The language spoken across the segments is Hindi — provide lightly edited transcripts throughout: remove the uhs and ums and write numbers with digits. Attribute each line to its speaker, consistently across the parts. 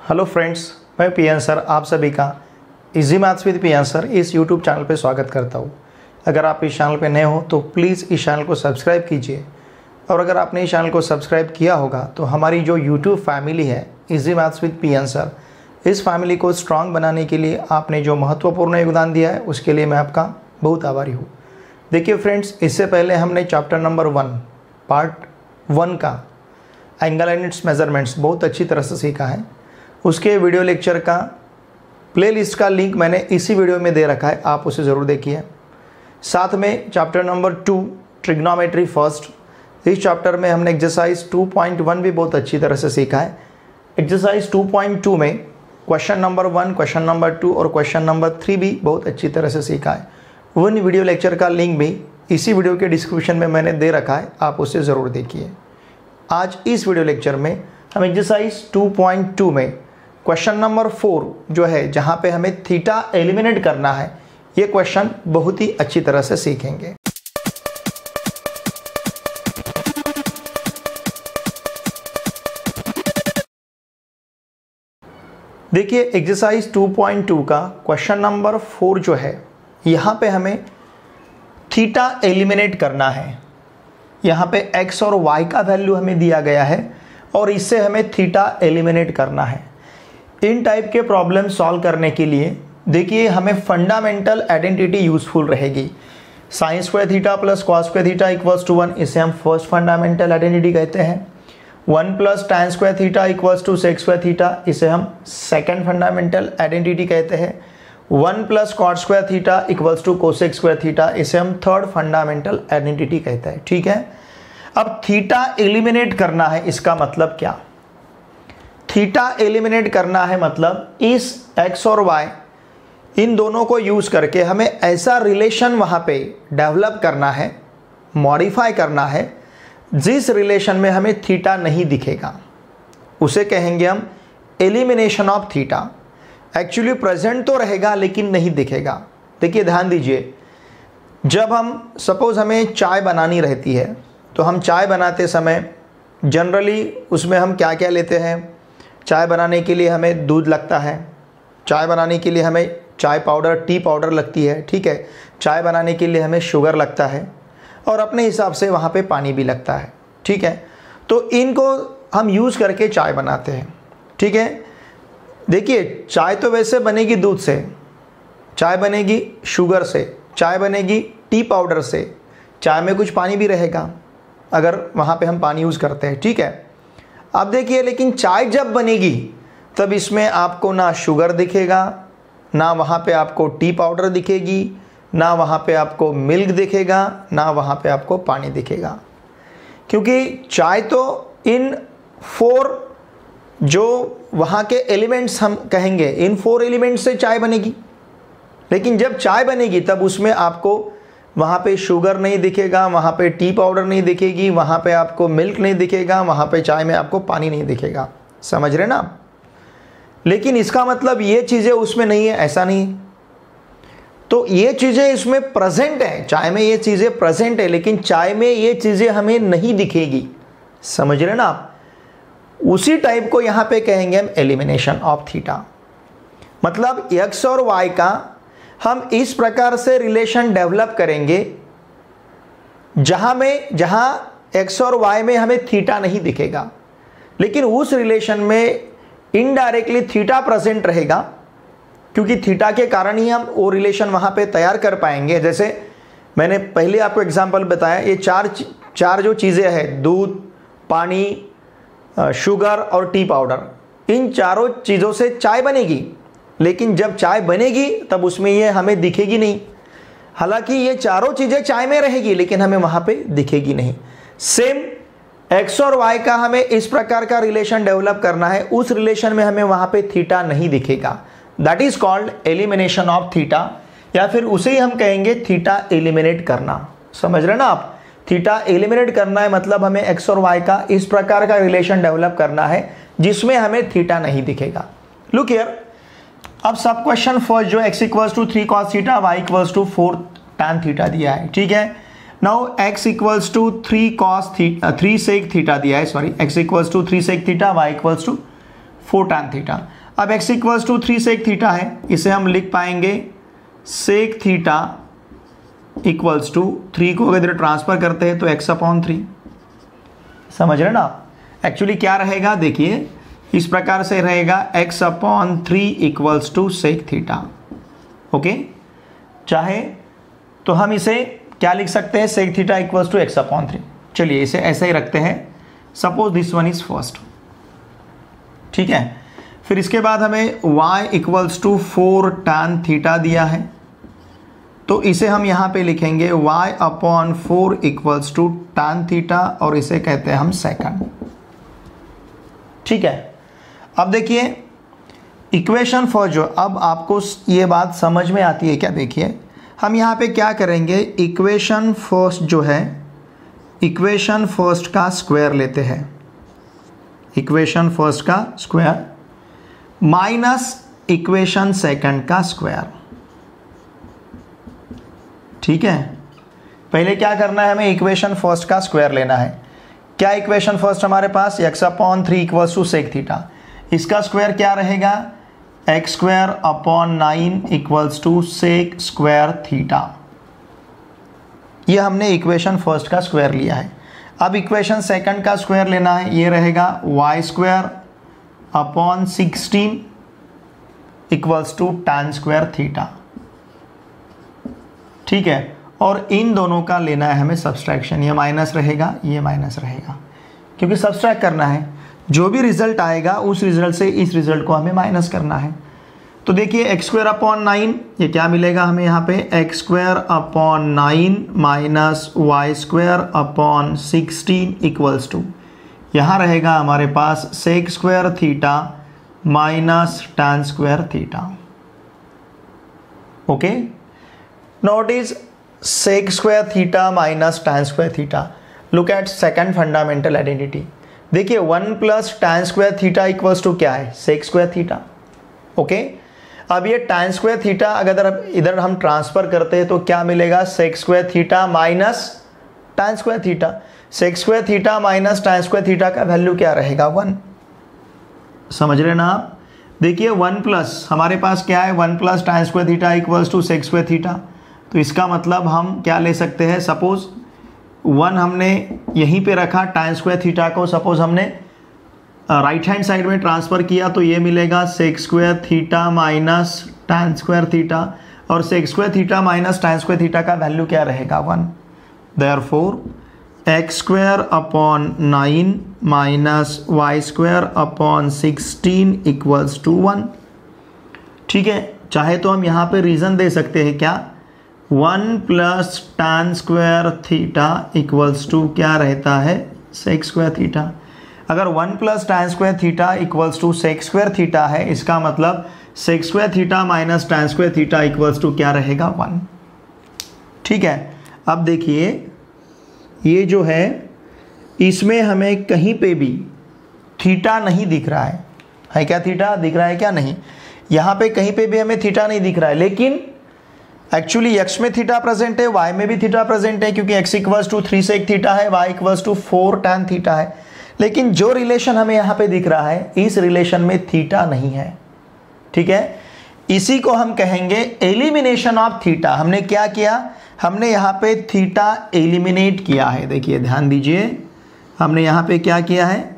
Speaker 1: हेलो फ्रेंड्स, मैं पीएन सर आप सभी का easy maths with PN sir इस यूट्यूब चैनल पे स्वागत करता हूँ। अगर आप इस चैनल पे नए हो तो प्लीज़ इस चैनल को सब्सक्राइब कीजिए, और अगर आपने इस चैनल को सब्सक्राइब किया होगा तो हमारी जो यूट्यूब फैमिली है easy maths with PN sir, इस फैमिली को स्ट्रॉन्ग बनाने के लिए आपने जो महत्वपूर्ण योगदान दिया है उसके लिए मैं आपका बहुत आभारी हूँ। देखिए फ्रेंड्स, इससे पहले हमने चैप्टर नंबर 1 पार्ट 1 का एंगल एंड इट्स मेजरमेंट्स बहुत अच्छी तरह से सीखा है। उसके वीडियो लेक्चर का प्लेलिस्ट का लिंक मैंने इसी वीडियो में दे रखा है, आप उसे ज़रूर देखिए। साथ में चैप्टर नंबर 2 ट्रिग्नोमेट्री फर्स्ट, इस चैप्टर में हमने एक्सरसाइज 2.1 भी बहुत अच्छी तरह से सीखा है। एक्सरसाइज 2.2 में क्वेश्चन नंबर 1, क्वेश्चन नंबर 2 और क्वेश्चन नंबर 3 भी बहुत अच्छी तरह से सीखा है। उन वीडियो लेक्चर का लिंक भी इसी वीडियो के डिस्क्रिप्शन में मैंने दे रखा है, आप उसे ज़रूर देखिए। आज इस वीडियो लेक्चर में हम एक्सरसाइज 2.2 में क्वेश्चन नंबर 4 जो है, जहाँ पे हमें थीटा एलिमिनेट करना है, ये क्वेश्चन बहुत ही अच्छी तरह से सीखेंगे। देखिए एक्सरसाइज 2.2 का क्वेश्चन नंबर 4 जो है, यहाँ पे हमें थीटा एलिमिनेट करना है। यहाँ पे x और y का वैल्यू हमें दिया गया है और इससे हमें थीटा एलिमिनेट करना है। इन टाइप के प्रॉब्लम सॉल्व करने के लिए देखिए हमें फंडामेंटल आइडेंटिटी यूजफुल रहेगी। Sine square theta plus cos square theta equals to 1, इसे हम फर्स्ट फंडामेंटल आइडेंटिटी कहते हैं। 1 plus tan square theta equals to sec square theta, इसे हम सेकंड फंडामेंटल आइडेंटिटी कहते हैं। 1 plus cot square theta equals to cosec square theta, इसे हम थर्ड फंडामेंटल आइडेंटिटी कहते हैं। ठीक है, अब थीटा एलिमिनेट करना है, इसका मतलब क्या? थीटा एलिमिनेट करना है मतलब इस x और y इन दोनों को यूज करके हमें ऐसा रिलेशन वहां पे डेवलप करना है, मॉडिफाई करना है, जिस रिलेशन में हमें थीटा नहीं दिखेगा उसे कहेंगे हम elimination of theta. Actually present तो रहेगा लेकिन नहीं दिखेगा। देखिए ध्यान दीजिए, जब हम सपोज हमें चाय बनानी रहती है तो हम चाय बनाते समय जनरली उसमें हम क्या क्या लेते हैं? चाय बनाने के लिए हमें दूध लगता है, चाय बनाने के लिए हमें चाय पाउडर, टी पाउडर लगती है, ठीक है, चाय बनाने के लिए हमें शुगर लगता है और अपने हिसाब से वहाँ पे पानी भी लगता है। ठीक है, तो इनको हम यूज़ करके चाय बनाते हैं। ठीक है, देखिए चाय तो वैसे बनेगी दूध से, चाय बनेगी शुगर से, चाय बनेगी टी पाउडर से, चाय में कुछ पानी भी रहेगा अगर वहाँ पे हम पानी यूज़ करते हैं। ठीक है, अब देखिए लेकिन चाय जब बनेगी तब इसमें आपको ना शुगर दिखेगा, ना वहाँ पे आपको टी पाउडर दिखेगी, ना वहाँ पे आपको मिल्क दिखेगा, ना वहाँ पे आपको पानी दिखेगा, क्योंकि चाय तो इन 4 जो वहाँ के एलिमेंट्स हम कहेंगे, इन 4 एलिमेंट्स से चाय बनेगी। लेकिन जब चाय बनेगी तब उसमें आपको वहाँ पे शुगर नहीं दिखेगा, वहाँ पे टी पाउडर नहीं दिखेगी, वहाँ पे आपको मिल्क नहीं दिखेगा, वहाँ पे चाय में आपको पानी नहीं दिखेगा। समझ रहे ना? लेकिन इसका मतलब ये चीज़ें उसमें नहीं है, ऐसा नहीं। तो ये चीज़ें इसमें प्रेजेंट है, चाय में ये चीज़ें प्रेजेंट है, लेकिन चाय में ये चीज़ें हमें नहीं दिखेगी। समझ रहे ना आप? उसी टाइप को यहाँ पे कहेंगे हम एलिमिनेशन ऑफ थीटा। मतलब x और y का हम इस प्रकार से रिलेशन डेवलप करेंगे जहां x और y में हमें थीटा नहीं दिखेगा, लेकिन उस रिलेशन में इनडायरेक्टली थीटा प्रेजेंट रहेगा, क्योंकि थीटा के कारण ही हम वो रिलेशन वहां पे तैयार कर पाएंगे। जैसे मैंने पहले आपको एग्जांपल बताया, ये चार जो चीज़ें हैं, दूध, पानी, शुगर और टी पाउडर, इन चारों चीज़ों से चाय बनेगी। लेकिन जब चाय बनेगी तब उसमें ये हमें दिखेगी नहीं। हालांकि ये चारों चीज़ें चाय में रहेगी लेकिन हमें वहाँ पे दिखेगी नहीं। सेम x और y का हमें इस प्रकार का रिलेशन डेवलप करना है, उस रिलेशन में हमें वहाँ पे थीटा नहीं दिखेगा। That is called elimination of theta, या फिर उसे ही हम कहेंगे थीटा एलिमिनेट करना। समझ रहे ना आप? थीटा एलिमिनेट करना है मतलब हमें x और y का इस प्रकार का रिलेशन डेवलप करना है जिसमें हमें थीटा नहीं दिखेगा। लुक हियर, अब सब क्वेश्चन फर्स्ट जो x equals to 3 cos theta, y equals to 4 tan theta दिया है। ठीक है, now x equals to 3 cos theta, 3 sec theta दिया है, sorry, x equals to 3 sec theta, y equals to 4 tan theta. अब x equals to 3 sec theta है, इसे हम लिख पाएंगे सेक थीटा इक्वल्स टू 3 को अगर ट्रांसफर करते हैं तो x/3। समझ रहे ना आप? एक्चुअली क्या रहेगा, देखिए इस प्रकार से रहेगा x/3 equals to sec theta. Okay, चाहे तो हम इसे क्या लिख सकते हैं, sec theta equals to x/3। चलिए इसे ऐसे ही रखते हैं, suppose this one is first. ठीक है, फिर इसके बाद हमें y equals to 4 tan theta दिया है, तो इसे हम यहाँ पे लिखेंगे y/4 equals to tan theta और इसे कहते हैं हम सेकंड। ठीक है, अब देखिए इक्वेशन फर्स्ट जो, अब आपको ये बात समझ में आती है क्या? देखिए हम यहाँ पे क्या करेंगे, इक्वेशन फर्स्ट जो है, इक्वेशन फर्स्ट का स्क्वायर लेते हैं, इक्वेशन फर्स्ट का स्क्वायर माइनस इक्वेशन सेकंड का स्क्वायर। ठीक है, पहले क्या करना है, हमें इक्वेशन फर्स्ट का स्क्वायर लेना है। क्या इक्वेशन फर्स्ट हमारे पास x/3 equals to sec theta, इसका स्क्वायर क्या रहेगा, x²/9 equals to sec square theta. ये हमने इक्वेशन फर्स्ट का स्क्वायर लिया है। अब इक्वेशन सेकंड का स्क्वायर लेना है, ये रहेगा y² 16 equals to tan square theta. ठीक है, और इन दोनों का लेना है हमें सब्सट्रैक्शन, ये माइनस रहेगा, ये माइनस रहेगा, क्योंकि सब्सट्रैक्ट करना है। जो भी रिजल्ट आएगा उस रिजल्ट से इस रिजल्ट को हमें माइनस करना है। तो देखिए x²/9 ये क्या मिलेगा हमें यहाँ पे, x²/9 minus y²/16 equals to, यहाँ रहेगा हमारे पास sec square theta minus tan square theta. Okay, now it is sec square theta minus tan square theta. Look at second fundamental identity. देखिए 1 plus tan square theta equals to क्या है, सेक स्क्वायर थीटा। ओके, अब ये tan स्क्वायर थीटा अगर इधर हम ट्रांसफर करते हैं तो क्या मिलेगा, sec square theta minus tan square theta. Sec square theta minus tan square theta का वैल्यू क्या रहेगा, 1। समझ रहे ना आप? देखिए 1 प्लस हमारे पास क्या है, 1 plus tan square theta equals to sec square theta. तो इसका मतलब हम क्या ले सकते हैं, सपोज 1 हमने यहीं पे रखा, tan स्क्वायर थीटा को सपोज हमने राइट हैंड साइड में ट्रांसफ़र किया तो ये मिलेगा sec square theta minus tan square theta, और sec square theta minus tan square theta का वैल्यू क्या रहेगा, 1। Therefore x²/9 minus y²/16 equals to 1। ठीक है, चाहे तो हम यहाँ पे रीज़न दे सकते हैं क्या, 1 plus tan square theta equals to क्या रहता है, सेक स्क्वायर थीटा। अगर 1 plus tan square theta equals to sec square theta है, इसका मतलब sec square theta minus tan square theta equals to क्या रहेगा, 1। ठीक है, अब देखिए ये जो है इसमें हमें कहीं पे भी थीटा नहीं दिख रहा है क्या, थीटा दिख रहा है क्या, नहीं। यहाँ पे कहीं पे भी हमें थीटा नहीं दिख रहा है, लेकिन एक्चुअली x में थीटा प्रेजेंट है, y में भी थीटा प्रेजेंट है, क्योंकि x equals to 3 sec theta है, y equals to 4 tan theta है। लेकिन जो रिलेशन हमें यहाँ पे दिख रहा है, इस रिलेशन में थीटा नहीं है। ठीक है, इसी को हम कहेंगे एलिमिनेशन ऑफ थीटा। हमने क्या किया, हमने यहाँ पे थीटा एलिमिनेट किया है। देखिए ध्यान दीजिए, हमने यहाँ पे क्या किया है,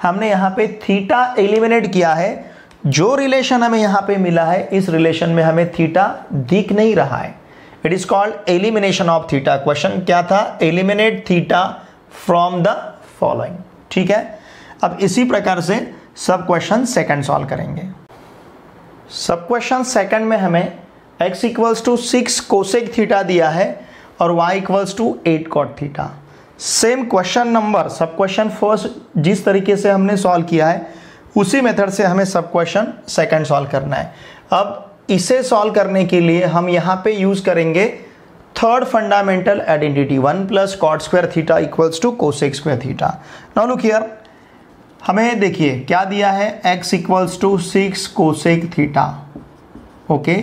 Speaker 1: हमने यहाँ पे थीटा एलिमिनेट किया है। जो रिलेशन हमें यहाँ पे मिला है, इस रिलेशन में हमें थीटा दिख नहीं रहा है। It is called elimination of theta. Question क्या था, eliminate theta from the following. ठीक है, अब इसी प्रकार से सब क्वेश्चन सेकंड सॉल्व करेंगे। सब क्वेश्चन सेकंड में हमें x equals to 6 cosec theta दिया है और y equals to 8 cot theta. Same question number sub question first जिस तरीके से हमने सॉल्व किया है, उसी मेथड से हमें सब क्वेश्चन सेकंड सॉल्व करना है। अब इसे सॉल्व करने के लिए हम यहाँ पे यूज करेंगे third fundamental identity, 1 plus cot square theta equals to cosec square theta. Now look here, हमें देखिए क्या दिया है, x equals to 6 cosec theta. Okay,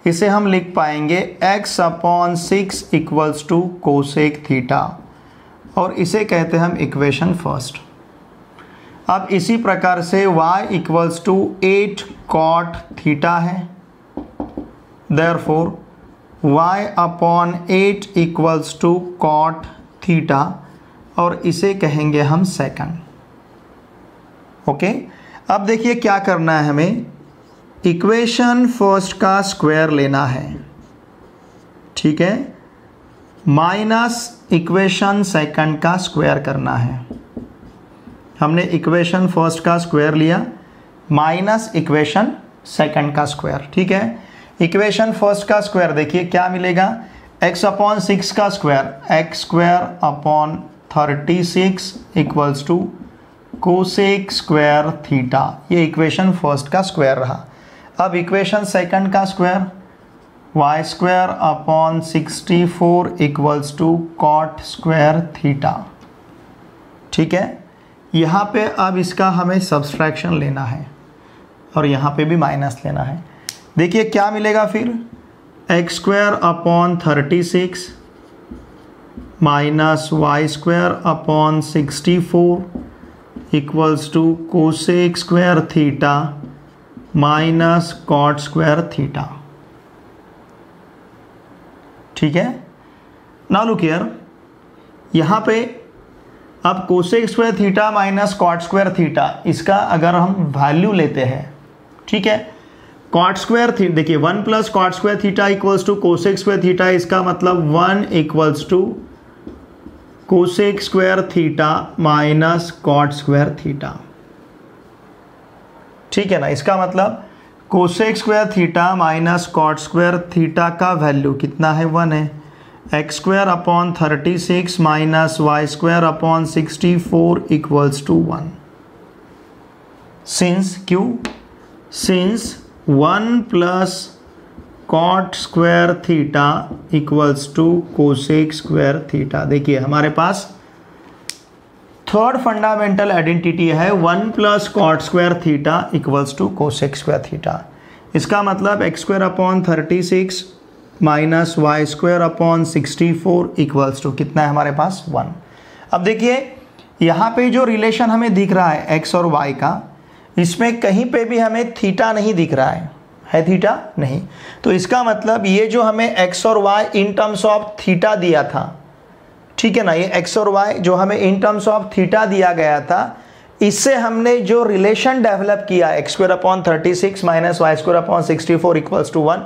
Speaker 1: इसे हम लिख पाएंगे x/6 equals to cosec theta, और इसे कहते हैं हम इक्वेशन फर्स्ट। अब इसी प्रकार से y equals to 8 cot theta है, therefore y upon 8 equals to cot theta, और इसे कहेंगे हम सेकंड। ओके, अब देखिए क्या करना है, हमें इक्वेशन फर्स्ट का स्क्वायर लेना है, ठीक है, माइनस इक्वेशन सेकंड का स्क्वायर करना है। हमने इक्वेशन फर्स्ट का स्क्वायर लिया माइनस इक्वेशन सेकंड का स्क्वायर, ठीक है। इक्वेशन फर्स्ट का स्क्वायर देखिए क्या मिलेगा, x अपॉन 6 का square, x square upon 36 equals to cosec square theta, ये इक्वेशन फर्स्ट का स्क्वायर रहा। अब इक्वेशन सेकंड का square, y square upon 64 equals to cot square theta, ठीक है। यहाँ पे अब इसका हमें सब्सट्रैक्शन लेना है और यहाँ पे भी माइनस लेना है। देखिए क्या मिलेगा फिर, x square upon 36 minus y square upon 64 equals to cosec square theta minus cot square theta, ठीक है। नाउ लुक हियर, यहाँ पे अब cosec square theta minus cot square theta, इसका अगर हम वैल्यू लेते हैं, ठीक है, कॉट स्क्वायर थीटा देखिए 1 plus cot square theta equals to cosec square theta, इसका मतलब 1 equals to cosec square theta minus cot square theta, ठीक है ना। इसका मतलब cosec square theta minus cot square theta का वैल्यू कितना है, 1 है। X square upon 36 minus y square upon 64 equals to 1। Since क्यों, since 1 plus cot square theta equals to cosec square theta. देखिए हमारे पास थर्ड फंडामेंटल आइडेंटिटी है 1 plus cot square theta equals to cosec square theta. इसका मतलब x square upon 36 minus y square upon 64 equals to कितना है हमारे पास, 1। अब देखिए यहाँ पे जो रिलेशन हमें दिख रहा है एक्स और वाई का, इसमें कहीं पे भी हमें थीटा नहीं दिख रहा है थीटा नहीं। तो इसका मतलब ये जो हमें एक्स और y in terms of theta दिया था, ठीक है ना, ये एक्स और वाई जो हमें इन टर्म्स ऑफ थीटा दिया गया था, इससे हमने जो रिलेशन डेवलप किया x square upon 36 minus y square upon 64 equals to 1,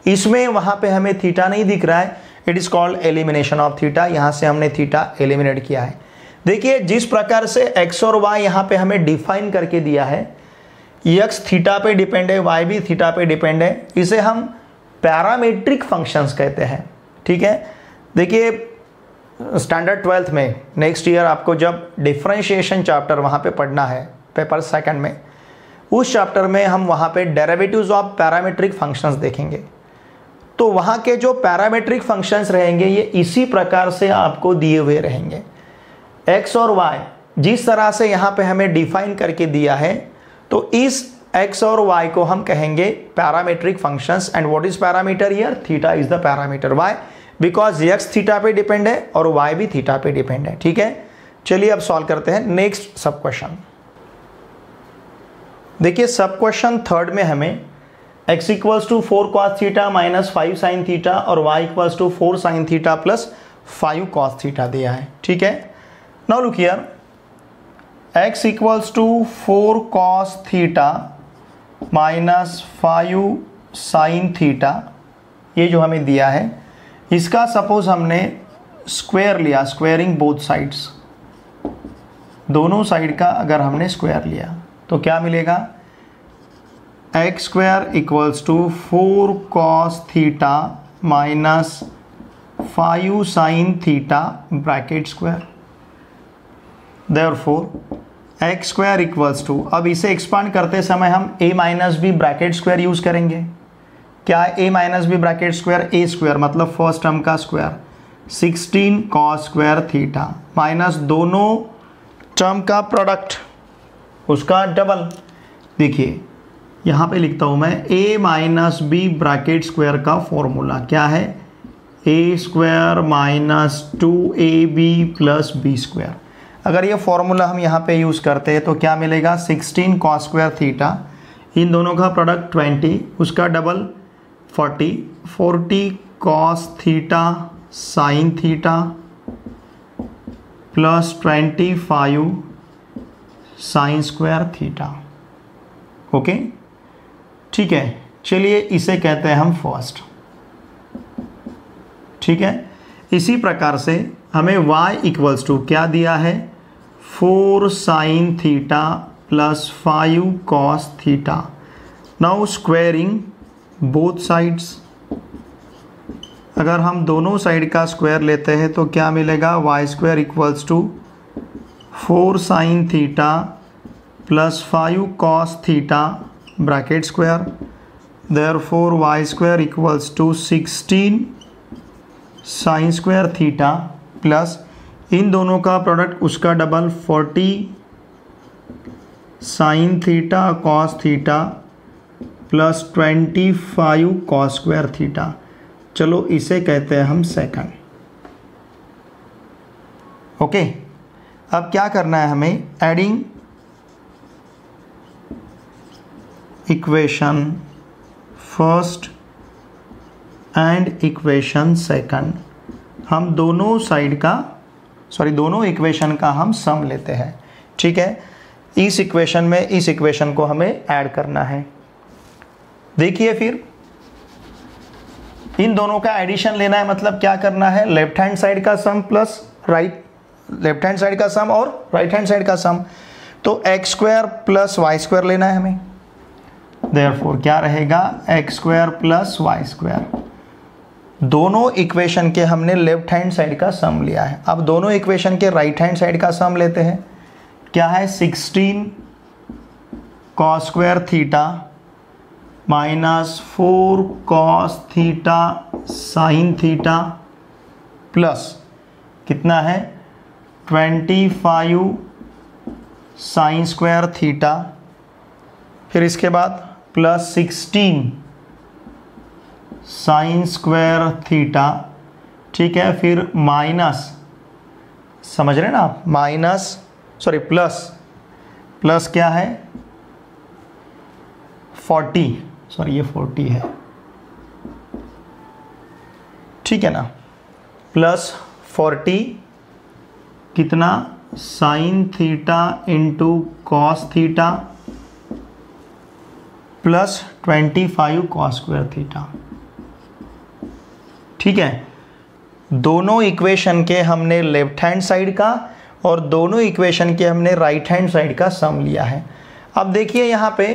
Speaker 1: इसमें वहाँ पे हमें थीटा नहीं दिख रहा है, it is called elimination of theta. यहाँ से हमने थीटा एलिमिनेट किया है। देखिए जिस प्रकार से एक्स और वाई यहाँ पे हमें डिफाइन करके दिया है, एक्स थीटा पे डिपेंड है, वाई भी थीटा पे डिपेंड है, इसे हम पैरामीट्रिक फंक्शंस कहते हैं, ठीक है। देखिए स्टैंडर्ड 12th में नेक्स्ट ईयर आपको जब डिफरेंशिएशन चैप्टर वहाँ पे पढ़ना है पेपर सेकंड में, उस चैप्टर में हम वहाँ पे डेरिवेटिव्स ऑफ पैरामीट्रिक फंक्शंस देखेंगे। तो वहाँ के जो पैरामीट्रिक फंक्शंस रहेंगे ये इसी प्रकार से आपको दिए हुए रहेंगे। एक्स और वाई जिस तरह से यहाँ पे हमें डिफाइन करके दिया है, तो इस x और y को हम कहेंगे parametric functions. And what is parameter here, theta is the parameter. Why because x theta पे डिपेंड है और y भी थीटा पे डिपेंड है, ठीक है। चलिए अब सॉल्व करते हैं नेक्स्ट सब क्वेश्चन। देखिए सब क्वेश्चन थर्ड में हमें x equals to 4 cos theta minus 5 sin theta और y equals to 4 sin theta plus 5 cos theta दिया है, ठीक है। Now look here, x equals to 4 cos theta minus 5 sin theta, ये जो हमें दिया है, इसका सपोज हमने स्क्वायर लिया, स्क्वायरिंग बोथ साइड्स, दोनों साइड का अगर हमने स्क्वायर लिया तो क्या मिलेगा, x square equals to 4 cos theta minus 5 sin theta bracket square. Therefore x square equals to, अब इसे एक्सपांड करते समय हम a minus b bracket square use करेंगे। क्या a minus b bracket square, a square मतलब फर्स्ट टर्म का square 16 cos square theta minus दोनों टर्म का प्रोडक्ट उसका डबल। देखिए यहाँ पे लिखता हूँ मैं a minus b bracket square का फॉर्मूला क्या है, a square minus 2ab plus b square. अगर ये फॉर्मूला हम यहाँ पे यूज़ करते हैं तो क्या मिलेगा, 16 cos स्क्वायर थीटा, इन दोनों का प्रोडक्ट 20, उसका double 40 cos theta sine theta plus 25 sign square theta. Okay, ठीक है, चलिए इसे कहते हैं हम फर्स्ट। ठीक है, इसी प्रकार से हमें y इक्वल्स टू क्या दिया है, 4 sine theta plus 5 cos theta. Now squaring both sides, अगर हम दोनों साइड का स्क्वायर लेते हैं तो क्या मिलेगा, y square equals to 4 sine theta plus 5 cos theta bracket square, therefore y square equals to 16 sine square theta plus इन दोनों का प्रोडक्ट उसका double 40 sine theta cos theta plus 25 cos square theta. चलो इसे कहते हैं हम सेकंड। ओके, अब क्या करना है हमें, adding equation first and equation second, हम दोनों साइड का दोनों इक्वेशन का हम सम लेते हैं। ठीक है, इस इक्वेशन में इस इक्वेशन को हमें ऐड करना है। देखिए फिर इन दोनों का एडिशन लेना है, मतलब क्या करना है, लेफ्ट हैंड साइड का sum plus left hand side का सम और राइट हैंड साइड का सम, तो x square plus y square लेना है हमें। देयरफॉर क्या रहेगा, x square plus y square. दोनों इक्वेशन के हमने लेफ्ट हैंड साइड का सम लिया है, अब दोनों इक्वेशन के राइट हैंड साइड का सम लेते हैं। क्या है, 16 cos square theta minus 4 cos theta sine theta plus कितना है, 25 साइन स्क्वायर थीटा, फिर इसके बाद प्लस 16 साइन स्क्वायर थीटा। ठीक है, फिर माइनस, समझ रहे हैं ना आप, प्लस क्या है, 40, ये 40 है, ठीक है ना, प्लस 40 कितना, sine theta into cos theta plus 25 cos square theta. ठीक है, दोनों इक्वेशन के हमने लेफ्ट हैंड साइड का और दोनों इक्वेशन के हमने राइट हैंड साइड का सम लिया है। अब देखिए यहाँ पे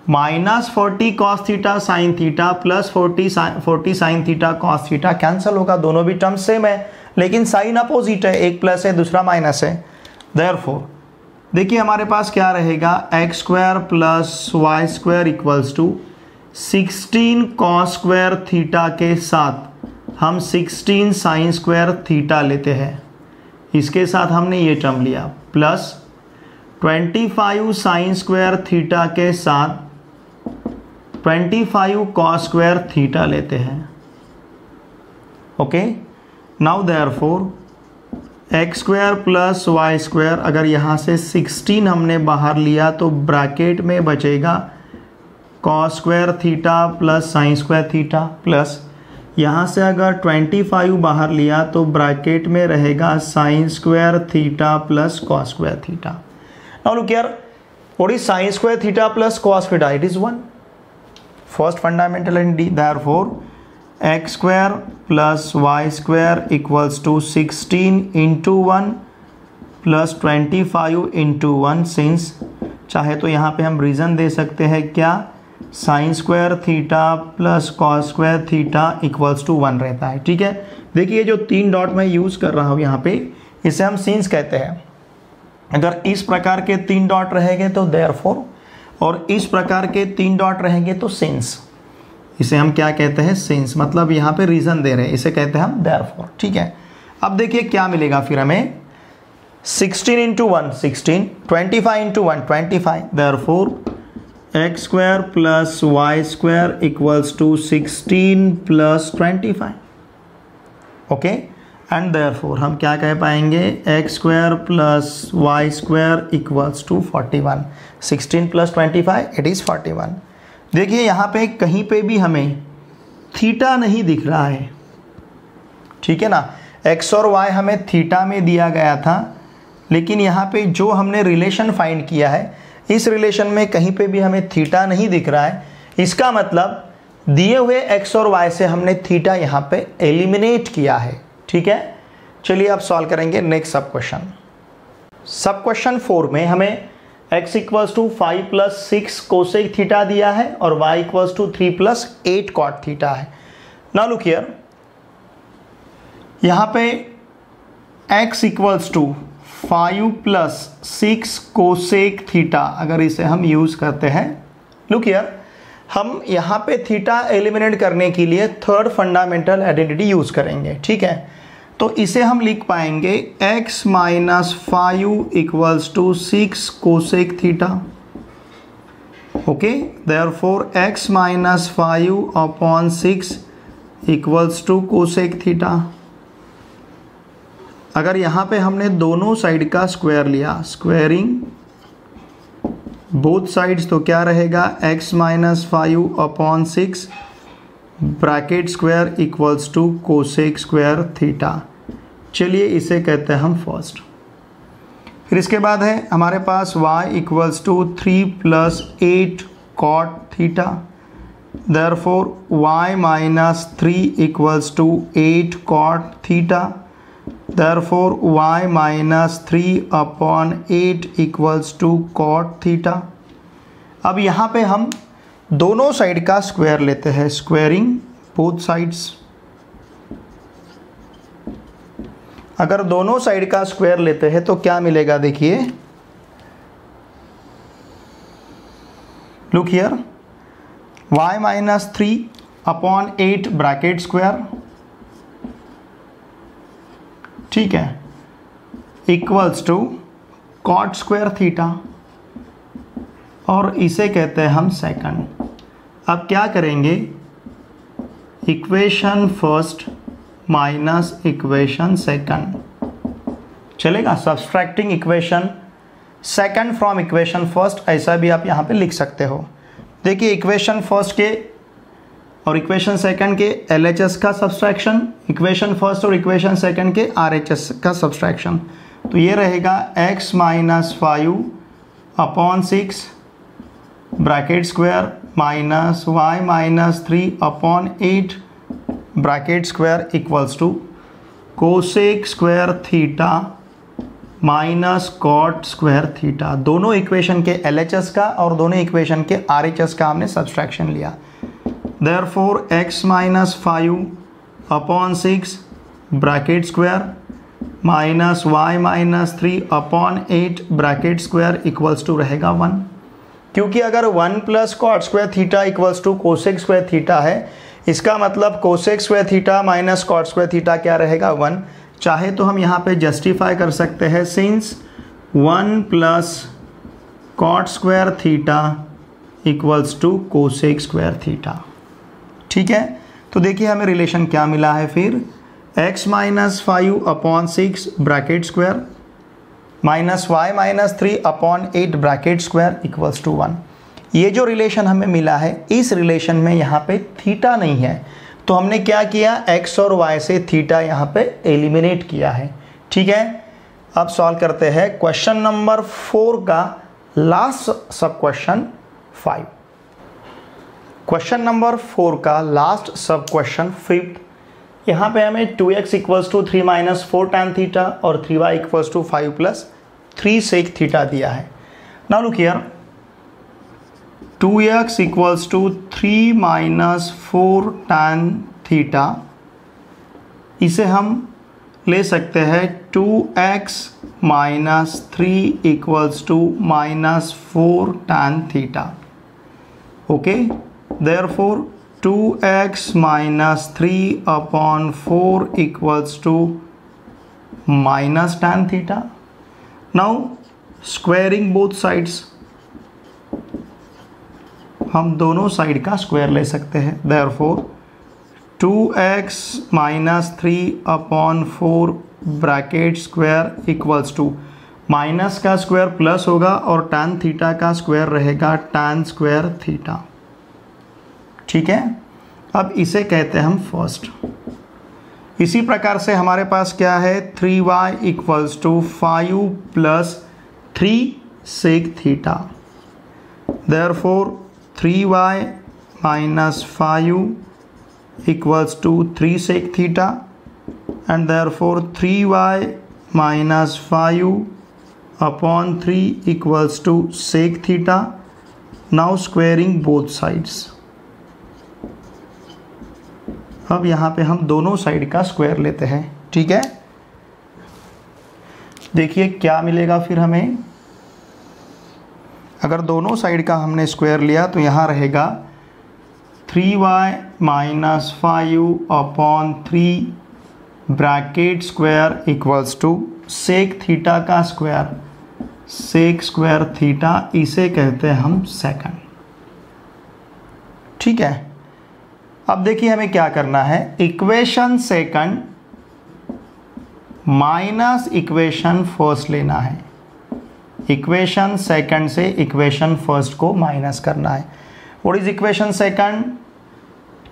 Speaker 1: -40 cos theta sine theta plus 40 sine theta cos theta cancel होगा, दोनों भी टर्म सेम है, लेकिन साइन अपोजिट है, एक प्लस है दूसरा माइनस है। देयरफॉर देखिए हमारे पास क्या रहेगा, x square plus y square equals to 16 cos square theta के साथ हम 16 साइन स्क्वायर थीटा लेते हैं, इसके साथ हमने ये टर्म लिया, प्लस 25 साइन स्क्वायर थीटा के साथ 25 cos स्क्वायर थीटा लेते हैं। Okay, now therefore x square plus y square, अगर यहाँ से 16 हमने बाहर लिया तो ब्रैकेट में बचेगा cos square theta plus sign square theta, plus यहाँ से अगर 25 बाहर लिया तो ब्रैकेट में रहेगा sine square theta plus cos square theta. Now look here, what is sine square theta plus cos theta, it is 1, first fundamental in D. Therefore x square plus y square equals to 16 into 1 plus 25 into 1, since चाहे तो यहाँ पे हम रीज़न दे सकते हैं क्या, sine square theta plus cos square theta equals to 1 रहता है। ठीक है, देखिए जो 3 डॉट मैं यूज़ कर रहा हूँ यहाँ पे, इसे हम सिंस कहते हैं। अगर इस प्रकार के 3 डॉट रहेंगे तो देयरफॉर, और इस प्रकार के 3 डॉट रहेंगे तो सिंस, इसे हम क्या कहते हैं, सिंस, मतलब यहाँ पे रीज़न दे रहे हैं, इसे कहते हैं हम देयरफॉर। ठीक है, अब देखिए क्या मिलेगा फिर हमें, 16 into 1 16, 25 into 1 25, therefore x square plus y square equals to 16 plus 25। Okay, and therefore हम क्या कह पाएंगे, x square plus y square equals to 41। 16 plus 25 it is 41। देखिए यहाँ पे कहीं पे भी हमें थीटा नहीं दिख रहा है, ठीक है ना। एक्स और वाई हमें थीटा में दिया गया था, लेकिन यहाँ पे जो हमने रिलेशन फाइंड किया है इस रिलेशन में कहीं पे भी हमें थीटा नहीं दिख रहा है। इसका मतलब दिए हुए एक्स और वाई से हमने थीटा यहाँ पे एलिमिनेट किया है, ठीक है। चलिए अब सॉल्व करेंगे नेक्स्ट सब क्वेश्चन। सब क्वेश्चन 4 में हमें x equals to 5 plus 6 cosec theta दिया है और y equals to 3 plus 8 cot theta है। नाउ लुक हियर, यहाँ पे x equals to 5 plus 6 cosec theta अगर इसे हम यूज़ करते हैं, लुक हियर, हम यहाँ पे थीटा एलिमिनेट करने के लिए थर्ड फंडामेंटल आइडेंटिटी यूज़ करेंगे, ठीक है। तो इसे हम लिख पाएंगे x minus 5 equals to 6 cosec theta, okay. Therefore x minus 5 upon 6 equals to cosec theta. अगर यहाँ पे हमने दोनों साइड का स्क्वायर लिया, स्क्वायरिंग बोथ साइड्स, तो क्या रहेगा, x minus 5 upon 6 bracket square equals to cosec square theta. चलिए इसे कहते हैं हम फर्स्ट। फिर इसके बाद है हमारे पास y equals to 3 plus 8 cot theta. Therefore y minus 3 equals to 8 cot theta. Therefore y minus 3 upon 8 equals to cot theta. अब यहाँ पे हम दोनों साइड का स्क्वायर लेते हैं, स्क्वायरिंग बोथ साइड्स। अगर दोनों साइड का स्क्वायर लेते हैं तो क्या मिलेगा, देखिए, look here, y minus 3 upon 8 bracket square, ठीक है, equals to cot square theta, और इसे कहते हैं हम सेकंड। अब क्या करेंगे, equation first minus equation second, चलेगा। Subtracting equation second from equation first, ऐसा भी आप यहाँ पे लिख सकते हो। देखिए इक्वेशन फर्स्ट के और इक्वेशन सेकंड के LHS का सब्सट्रैक्शन, इक्वेशन फर्स्ट और इक्वेशन सेकंड के RHS का सब्सट्रैक्शन, तो ये रहेगा x minus 5 upon 6 bracket square minus y minus 3 upon 8 bracket square equals to cosec square theta minus cot square theta. दोनों इक्वेशन के LHS का और दोनों इक्वेशन के RHS का हमने सब्सट्रैक्शन लिया। Therefore x minus 5 upon 6 bracket square minus y minus 3 upon 8 bracket square equals to रहेगा 1, क्योंकि अगर 1 plus cot square theta equals to cosec square theta है, इसका मतलब cosec square theta minus cot square theta क्या रहेगा, 1। चाहे तो हम यहाँ पे जस्टिफाई कर सकते हैं, since 1 plus cot square theta equals to cosec square theta, ठीक है। तो देखिए हमें रिलेशन क्या मिला है फिर, x minus 5 upon 6 bracket square minus y minus 3 upon 8 bracket square equals to 1। ये जो रिलेशन हमें मिला है, इस रिलेशन में यहाँ पे थीटा नहीं है, तो हमने क्या किया, x और y से थीटा यहाँ पे एलिमिनेट किया है, ठीक है। अब सॉल्व करते हैं क्वेश्चन नंबर 4 का लास्ट सब क्वेश्चन 5। क्वेश्चन नंबर 4 का लास्ट सब क्वेश्चन 5, यहाँ पे हमें 2x equals to 3 minus 4 tan theta और 3y equals to 5 plus 3 sec theta दिया है। Now look here, 2x equals to 3 minus 4 tan theta, इसे हम ले सकते हैं 2x minus 3 equals to minus 4 tan theta, okay. Therefore 2x minus 3 upon 4 equals to minus tan theta. Now squaring both sides, हम दोनों साइड का स्क्वायर ले सकते हैं। Therefore 2x minus 3/4 bracket square equals to, minus का स्क्वायर प्लस होगा और tan थीटा का स्क्वायर रहेगा tan स्क्वायर थीटा। ठीक है, अब इसे कहते हैं हम फर्स्ट। इसी प्रकार से हमारे पास क्या है, 3y equals to 5 plus 3 sec theta. Therefore 3y minus 5 equals to 3 sec theta and therefore 3y minus 5/3 equals to sec theta. Now squaring both sides. अब यहाँ पे हम दोनों साइड का स्क्वायर लेते हैं। ठीक है, देखिए क्या मिलेगा फिर हमें। अगर दोनों साइड का हमने स्क्वायर लिया तो यहाँ रहेगा 3y minus 5/3 bracket square equals to sec theta का स्क्वायर, सेक स्क्वायर थीटा, इसे कहते हैं हम सेकंड। ठीक है, अब देखिए हमें क्या करना है, equation second minus equation first लेना है। इक्वेशन सेकंड से इक्वेशन फर्स्ट को माइनस करना है। What is equation second?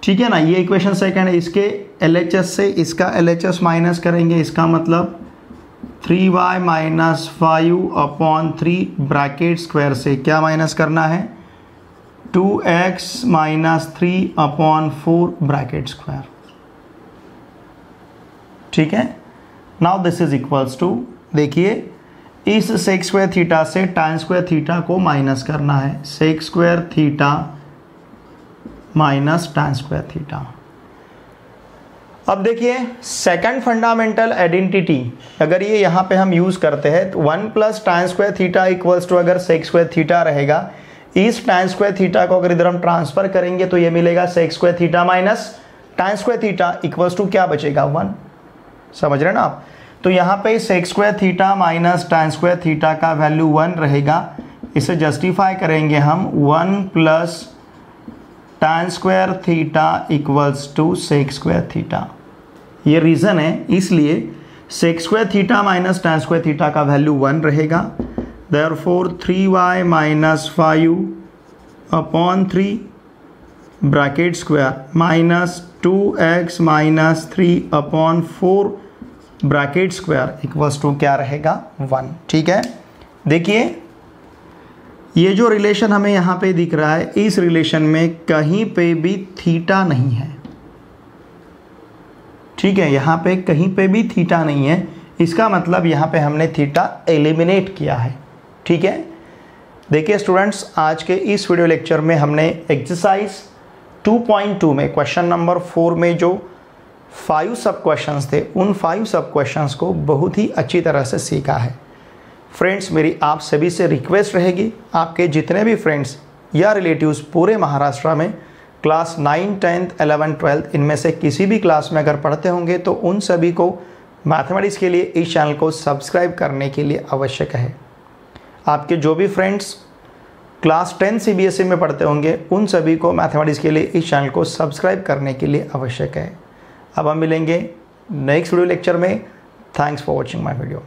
Speaker 1: ठीक है ना, ये इक्वेशन सेकंड है, इसके LHS से इसका LHS माइनस करेंगे, इसका मतलब 3y माइनस 5/3 ब्रैकेट स्क्वायर से क्या माइनस करना है, 2x माइनस 3/4 ब्रैकेट स्क्वायर। ठीक है, now this is equals to, देखिए इस सेक स्क्वायर थीटा से tan स्क्वायर थीटा को माइनस करना है, sec square theta minus tan square theta. अब देखिए सेकंड फंडामेंटल आइडेंटिटी अगर ये यहाँ पे हम यूज़ करते हैं तो 1 plus tan square theta equals to, अगर सेक स्क्वायर थीटा रहेगा, इस tan स्क्वायर थीटा को अगर इधर हम ट्रांसफर करेंगे तो ये मिलेगा sec square theta minus tan square theta equals to क्या बचेगा, 1। समझ रहे हैं ना आप? तो यहाँ पे sec square theta minus tan square theta का वैल्यू 1 रहेगा। इसे जस्टिफाई करेंगे हम 1 plus tan square theta equals to sec square theta. ये रीज़न है, इसलिए sec square theta minus tan square theta का वैल्यू 1 रहेगा। Therefore 3y minus 5/3 bracket square minus 2x minus 3/4 bracket square equals to क्या रहेगा, 1। ठीक है, देखिए ये जो रिलेशन हमें यहाँ पे दिख रहा है, इस रिलेशन में कहीं पे भी थीटा नहीं है। ठीक है, यहाँ पे कहीं पे भी थीटा नहीं है, इसका मतलब यहाँ पे हमने थीटा एलिमिनेट किया है। ठीक है, देखिए स्टूडेंट्स, आज के इस वीडियो लेक्चर में हमने एक्सरसाइज 2.2 में क्वेश्चन नंबर 4 में जो 5 सब क्वेश्चंस थे, उन 5 सब क्वेश्चंस को बहुत ही अच्छी तरह से सीखा है। फ्रेंड्स, मेरी आप सभी से रिक्वेस्ट रहेगी, आपके जितने भी फ्रेंड्स या रिलेटिव्स पूरे महाराष्ट्र में क्लास 9, 10th, 11th, 12th इनमें से किसी भी क्लास में अगर पढ़ते होंगे तो उन सभी को मैथमेटिक्स के लिए इस चैनल को सब्सक्राइब करने के लिए आवश्यक है। आपके जो भी फ्रेंड्स क्लास 10 CBSE में पढ़ते होंगे उन सभी को मैथमेटिक्स के लिए इस चैनल को सब्सक्राइब करने के लिए आवश्यक है। अब हम मिलेंगे नेक्स्ट वीडियो लेक्चर में। Thanks for watching my video.